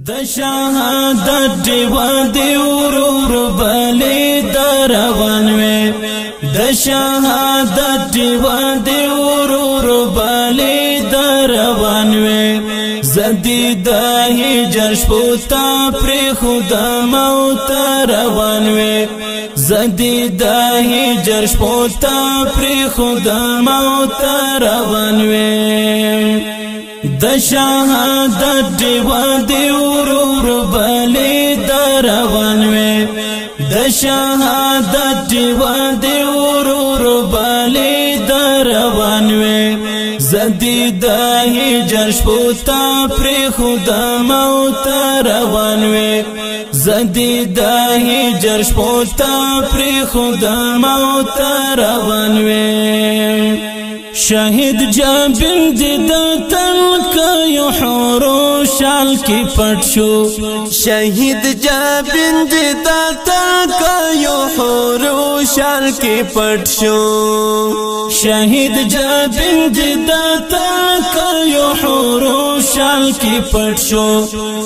د شهادت دیوا دی ورور بلی دروان وی د شهادت دیوا دی ورور بلی دروان وی زدی د هجر شپوتا پر خدا موت روان وی زدی د هجر شپوتا پر خدا موت روان وی د شهادت دیوا دی ورور بلی دروان وی د شهادت دیوا دی ورور بلی دروان وی زدی د هجر شپوتا پر خدا موت روان وی زدی د هجر شپوتا پر خدا موت روان وی شهید جابر د تن کيو حورو شال کی پټ شو شهید جابر د تن کيو حورو شال کی پټ شو شهید جابر د تن کيو حورو شال کی پټ شو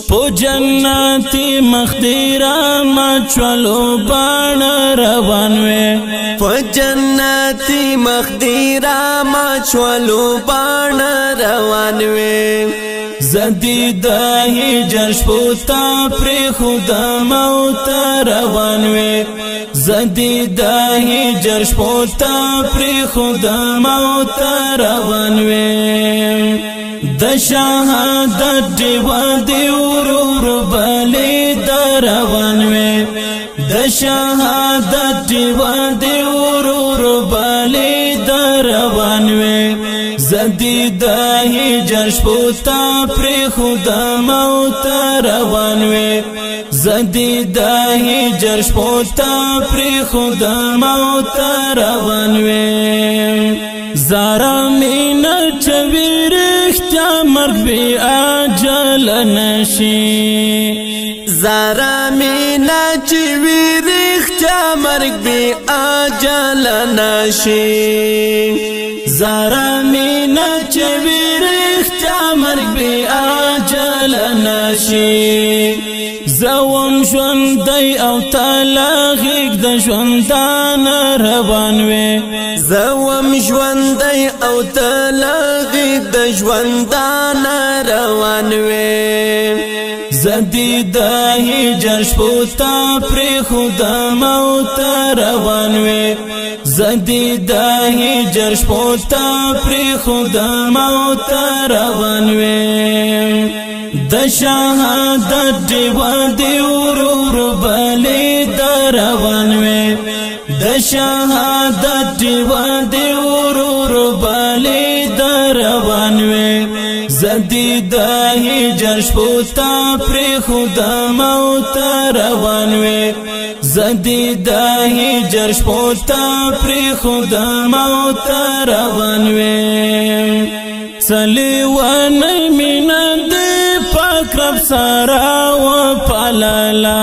په جنتی مخدیرا ما چلو بان روان وې په جنتی مخدیرا چولو بان روان وی زدی د هجر شپوتا پر خدا موت روان وی زدی د هجر شپوتا پر خدا موت روان وی د شهادت دیوا دی ورور بلی دروان وی د شهادت دیوا دی ورور بلی دروان وی زدی د هجر شپوتا پر خدا موت روان وی زدی د هجر شپوتا پر خدا موت روان وی زارا مینا چویر اختیا مرگ بی آجل نشی زارا مینا چویر اختیا مرگ بی آجل نشی زارا مینا چویر اختیا مرگ بی آجل نشی زوم ژوندی او تلاغیگ د ژوندان روان وی زوم ژوندی او تلاغیگ د ژوندان روان وی زدی د هجر شپوتا پر خدا موت روان وی زدی د هجر شپوتا پر خدا موت روان وی د شهادت دیوا دی ورور بلی دروان وی د شهادت دیوا دی ورور بلی دروان وی زدی د هجر شپوتا پر خدا موت روان وی زدی د هجر شپوتا پر خدا موت روان وی سلیوانی مینا دی پاک رب سارا و پلالا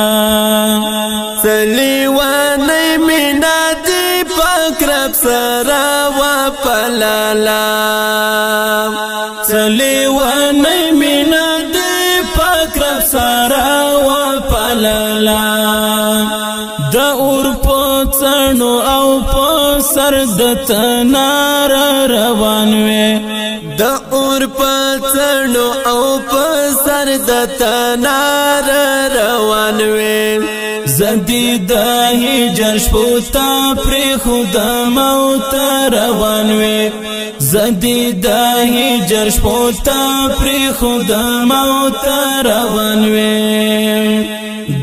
سلیوانی مینا دی پاک رب سارا و پلالا سلیوانی مینا دی پاک رب سارا و پلالا دا اور پوڅنو او په سر د تنار روان وې د اور پڅړو او په سر د تنار روان وې زدی د هجر شپوتا پر خدا موت روان وی زدی د هجر شپوتا پر خدا موت روان وی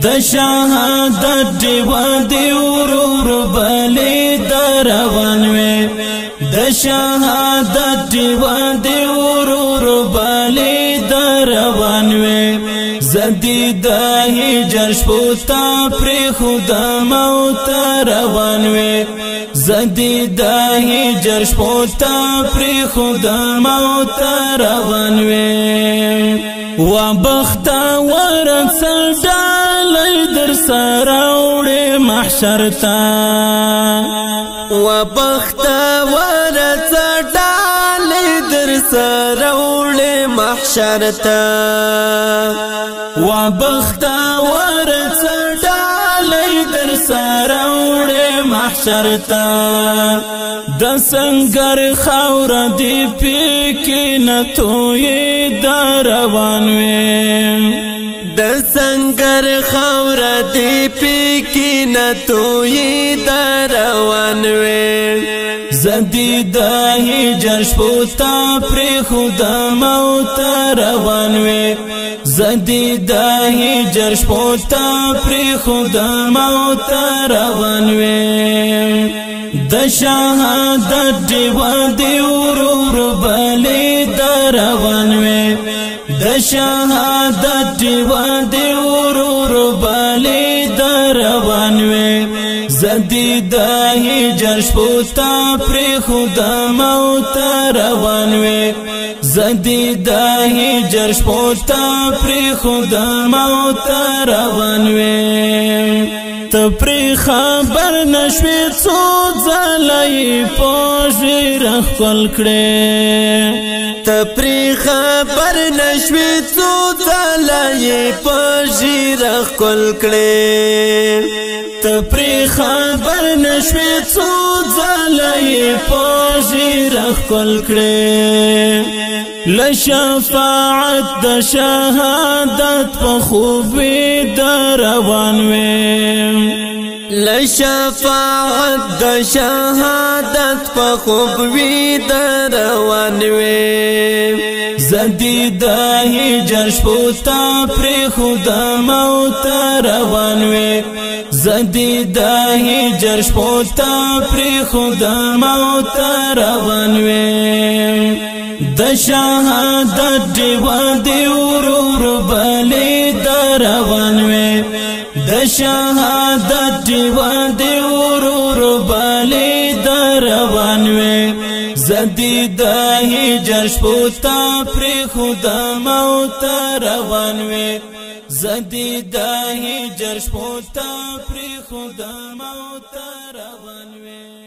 د شهادت دیوا دی ورور بلی دروان وی د شهادت دیوا دی ورور بلی دروان وی زدی د هجر شپوتا پر خدا موت روان وی زدی د هجر شپوتا پر خدا موت روان وی و بختا ورڅ ډالۍ در سره وړې محشر ته و بختا ورڅ ډالۍ در سره وړې محشر ته و بختا ورڅ ډالۍ در سره وړې محشر ته د سنگر خاور دی پکې نه توی در روان وې د سنگر خاور دی پکې نه توی در روان وې زدی د هجر شپو ته پرېښود موت روان وې زدی د هجر شپو ته پرېښود موت روان وې د شهادت ډیوه دی ورور بلې در روان وې د شهادت ډیوه دی ورور بلې در روان وې زدی د هجر شپو ته پرېښود موت روان وې زدی د هجر شپو ته پرېښود موت روان وې ته پرې خبر نشوې څو ځله یې په ږیره ښکل کړې ته پرې خبر نشوې څو ځله یې په ږیره ښکل کړې ته پرې خبر نشوې څو ځله یې په ږیره ښکل کړې له شفاعت د شهادت په خوبې در روان وې له شفاعت د شهادت په خوبې در روان وې زدی د هجر شپو ته پرېښود موت روان وې زدی د هجر شپو ته پرېښود موت روان وې د شهادت ډیوه دی ورور بلې در روان وې د شهادت ډیوه دی ورور بلې در روان وې زدی د هجر شپو ته پرېښود موت روان وې زدی د هجر شپو ته پرېښود موت روان وې